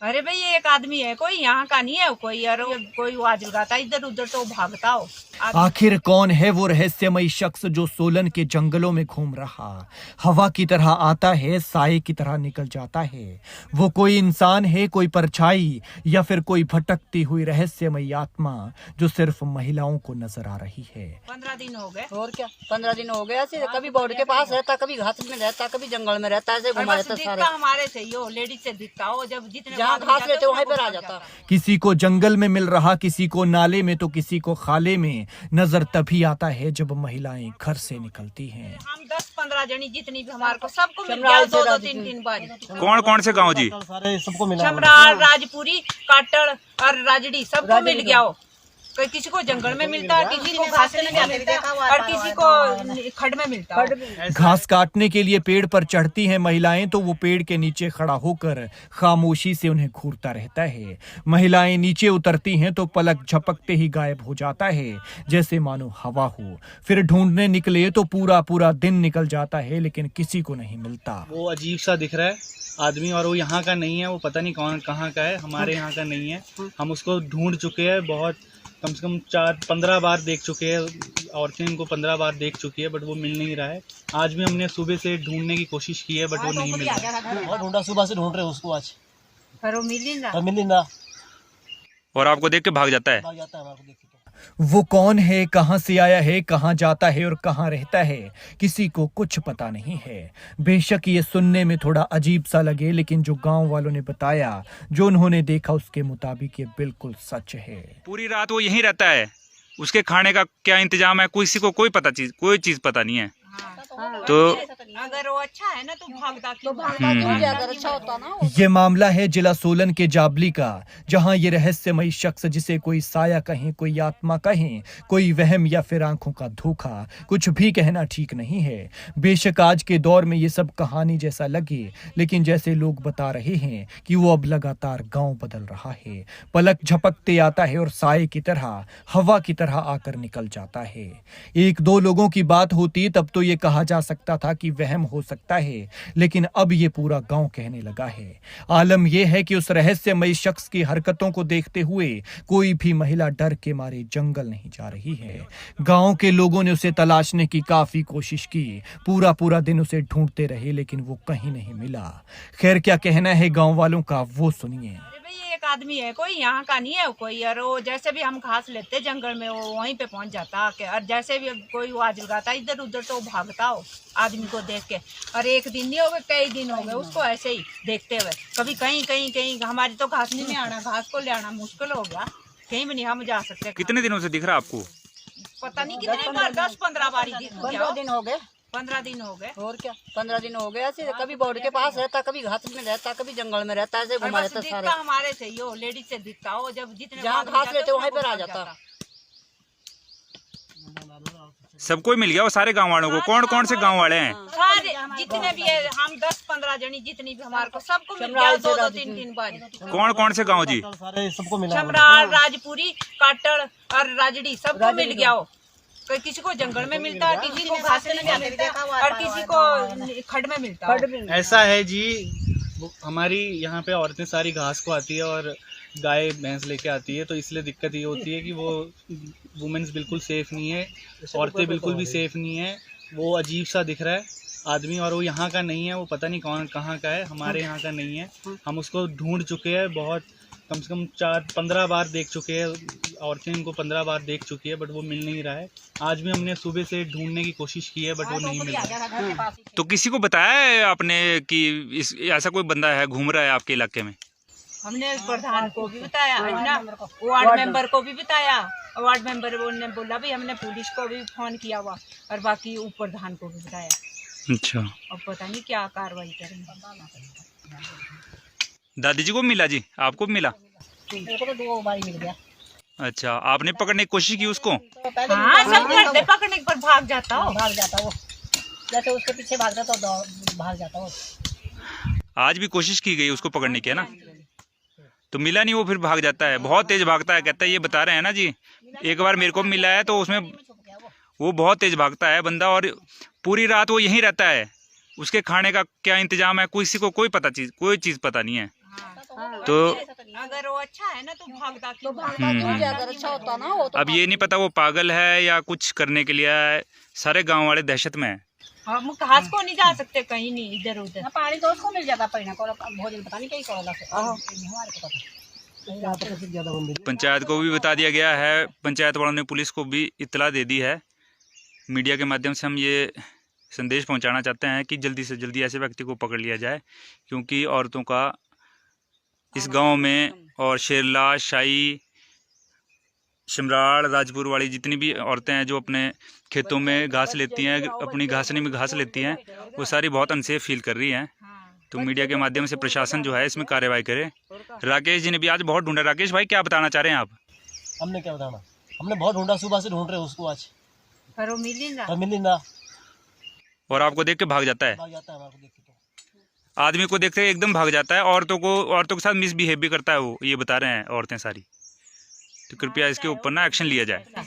अरे भाई ये एक आदमी है, कोई यहाँ का नहीं है, कोई और कोई आवाज लगाता इधर उधर तो भागता हो। आखिर कौन है वो रहस्यमयी शख्स जो सोलन के जंगलों में घूम रहा, हवा की तरह आता है, साए की तरह निकल जाता है? वो कोई इंसान है, कोई परछाई, या फिर कोई भटकती हुई रहस्यमयी आत्मा जो सिर्फ महिलाओं को नजर आ रही है? 15 दिन हो गए। और क्या 15 दिन हो गए ऐसे, कभी बोर्ड के पास रहता, कभी घास में रहता, कभी जंगल में रहता, ऐसे घुमा रहता सारे। हमारे से यो लेडीज से दिखता हो, जब जितने जहाँ घास लेते वहीं पर आ जाता। किसी को जंगल में मिल रहा, किसी को नाले में, तो किसी को खाले में। नजर तभी आता है जब महिलाएं घर से निकलती हैं। हम 10-15 जनी जितनी भी हमारे को सबको मिल गया, 2-2 3-3 बार। कौन कौन से गांव जी? सारे सबको मिला, शमराल, राजपुरी, काटड़ और राजड़ी सबको मिल गया हो। कोई किसी को जंगल में मिलता है, किसी को घास में मिलता है और किसी को खड में मिलता है। घास काटने के लिए पेड़ पर चढ़ती हैं महिलाएं तो वो पेड़ के नीचे खड़ा होकर खामोशी से उन्हें घूरता रहता है। महिलाएं नीचे उतरती हैं तो पलक झपकते ही गायब हो जाता है, जैसे मानो हवा हो। फिर ढूंढने निकले तो पूरा पूरा दिन निकल जाता है, लेकिन किसी को नहीं मिलता। वो अजीब सा दिख रहा है आदमी, और वो यहाँ का नहीं है, वो पता नहीं कौन कहाँ का है, हमारे यहाँ का नहीं है। हम उसको ढूंढ चुके हैं, बहुत कम से कम 4-15 बार देख चुके हैं, औरतें इनको 15 बार देख चुकी है, बट वो मिल नहीं रहा है। आज भी हमने सुबह से ढूंढने की कोशिश की है, बट वो नहीं मिल रहा है। और ढूंढा, सुबह से ढूंढ रहे उसको आज, पर वो मिल ही ना। मिल नहीं रहा, और आपको देख के भाग जाता है? भाग जाता है हमारे को देख के। वो कौन है, कहां से आया है, कहां जाता है और कहां रहता है, किसी को कुछ पता नहीं है। बेशक ये सुनने में थोड़ा अजीब सा लगे, लेकिन जो गांव वालों ने बताया, जो उन्होंने देखा, उसके मुताबिक ये बिल्कुल सच है। पूरी रात वो यहीं रहता है, उसके खाने का क्या इंतजाम है किसी को कोई चीज पता नहीं है। तो अगर वो अच्छा है ना तो भागता क्यों? अगर अच्छा होता ना। ये मामला है जिला सोलन के जाबली का, जहां ये रहस्यमयी शख्स, जिसे कोई साया कहें, कोई आत्मा कहें, कोई वहम या फिर आंखों का धोखा, कुछ भी कहना ठीक नहीं है। बेशक आज के दौर में ये सब कहानी जैसा लगे, लेकिन जैसे लोग बता रहे हैं कि वो अब लगातार गांव बदल रहा है, पलक झपकते आता है और साए की तरह, हवा की तरह आकर निकल जाता है। 1-2 लोगों की बात होती तब तो ये कहा जा सकता था कि वहम हो सकता है, लेकिन अब ये पूरा गांव कहने लगा है। आलम यह है कि उस रहस्यमयी शख्स की हरकतों को देखते हुए कोई भी महिला डर के मारे जंगल नहीं जा रही है। गांव के लोगों ने उसे तलाशने की काफी कोशिश की, पूरा पूरा दिन उसे ढूंढते रहे, लेकिन वो कहीं नहीं मिला। खैर क्या कहना है गांव वालों का, वो सुनिए। एक आदमी है, कोई यहाँ का नहीं है, कोई और वो जैसे भी हम घास लेते जंगल में, वो वहीं पे पहुंच जाता आके, और जैसे भी कोई आवाज लगाता इधर उधर तो भागता हो आदमी को देख के। और एक दिन नहीं हो गए, कई दिन हो गए उसको ऐसे ही देखते हुए। कभी कहीं कहीं कहीं हमारी तो घास नहीं में आना, घास को ले आना मुश्किल हो गया, कहीं भी नहीं हम जा सकते। कितने दिनों से दिख रहा आपको? पता नहीं कितने बार, 10-15 बार ही दिख गया। 15 दिन हो गए। 15 दिन हो गए। और क्या 15 दिन हो गए ऐसे, कभी बोर्ड के पास रहता, कभी घास में रहता, कभी जंगल में रहता, ऐसे घुमा रहता सारे। हमारे से यो लेडीज से दिखता हो, जब जितने जहाँ घास लेते वहीं पर आ जाता। सबको मिल गया वो सारे गांव वालों को? कौन कौन से गांव वाले हैं? सारे जितने भी है, हम 10-15 जनी जितनी भी हमारे को सबको मिल गया, 2-2 3-3 बार। कौन कौन से गांव जी? सारे सबको मिला, शमराल, राजपुरी, काटड़ और राजड़ी सबको मिल गया हो। कोई किसी को जंगल में मिलता है, किसी को घास में मिलता है और किसी को खड में मिलता है। ऐसा है जी, हमारी यहाँ पे औरतें सारी घास को आती है और गाय भैंस लेके आती है, तो इसलिए दिक्कत ये होती है कि वो वुमेन्स बिल्कुल सेफ नहीं है, औरतें बिल्कुल भी सेफ नहीं है। वो अजीब सा दिख रहा है आदमी, और वो यहाँ का नहीं है, वो पता नहीं कौन कहाँ का है, हमारे यहाँ का नहीं है। हम उसको ढूंढ चुके हैं, बहुत कम से कम 4-15 बार देख चुके हैं, औरतें इनको 15 बार देख चुकी है, बट वो मिल नहीं रहा है। आज भी हमने सुबह से ढूंढने की कोशिश की है, बट वो नहीं मिल रहा है। तो किसी को बताया है आपने कि ऐसा कोई बंदा है घूम रहा है आपके इलाके में? हमने प्रधान को भी बताया ना, वार्ड मेंबर को भी बताया, वार्ड मेंबर ने बोला भी, हमने पुलिस को भी फोन किया हुआ, और बाकी प्रधान को भी बताया। अच्छा, अब पता नहीं क्या कार्रवाई करेंगे। दादी जी को मिला जी? आपको भी मिला? मेरे को तो 2 बार मिल गया। अच्छा, आपने पकड़ने की कोशिश की उसको? हाँ, सब करते, पकड़ने पर भाग जाता हो। भाग जाता वो, जैसे उसके पीछे भाग जाता तो भाग जाता वो। आज भी कोशिश की गई उसको पकड़ने की, है ना? तो मिला नहीं, वो फिर भाग जाता है, बहुत तेज भागता है। कहता है, ये बता रहे हैं ना जी, एक बार मेरे को मिला है तो उसमें वो बहुत तेज भागता है बंदा, और पूरी रात वो यहीं रहता है, उसके खाने का क्या इंतजाम है किसी को कोई चीज पता नहीं है। तो अगर वो अच्छा है ना तो भागता तो क्यों है? भागता क्यों जाए? अगर अच्छा होता ना वो तो अब ये नहीं पता वो पागल है या कुछ करने के लिए आया है। सारे गांव वाले दहशत में हैं। हम घास को नहीं जा सकते कहीं नहीं इधर उधर। ना पानी तो उसको मिल जाता पहले को भोजन पता नहीं कहीं कोला से हमारे को पता। पंचायत को भी बता दिया गया है, पंचायत वालों ने पुलिस को भी इत्तला दे दी है। मीडिया के माध्यम से हम ये संदेश पहुंचाना चाहते हैं कि जल्दी से जल्दी ऐसे व्यक्ति को पकड़ लिया जाए, क्योंकि औरतों का इस गांव में और शेरला, शाही, शिमराड़, राजपुर वाली जितनी भी औरतें हैं जो अपने खेतों में घास लेती हैं, अपनी घासनी में घास लेती हैं, वो सारी बहुत अनसेफ फील कर रही हैं। तो मीडिया के माध्यम से प्रशासन जो है इसमें कार्रवाई करे। राकेश जी ने भी आज बहुत ढूंढा। राकेश भाई क्या बताना चाह रहे हैं आप? हमने क्या बताना, हमने बहुत ढूंढा, सुबह से ढूंढ रहे हैं उसको आज, पर वो मिल ही ना। पर मिल नहीं रहा, और आपको देख के भाग जाता है, भाग जाता है हमारे को देख के। तो आदमी को देखते एकदम भाग जाता है। औरतों के साथ मिसबिहेव भी करता है वो, ये बता रहे हैं औरतें सारी। तो कृपया इसके ऊपर ना एक्शन लिया जाए।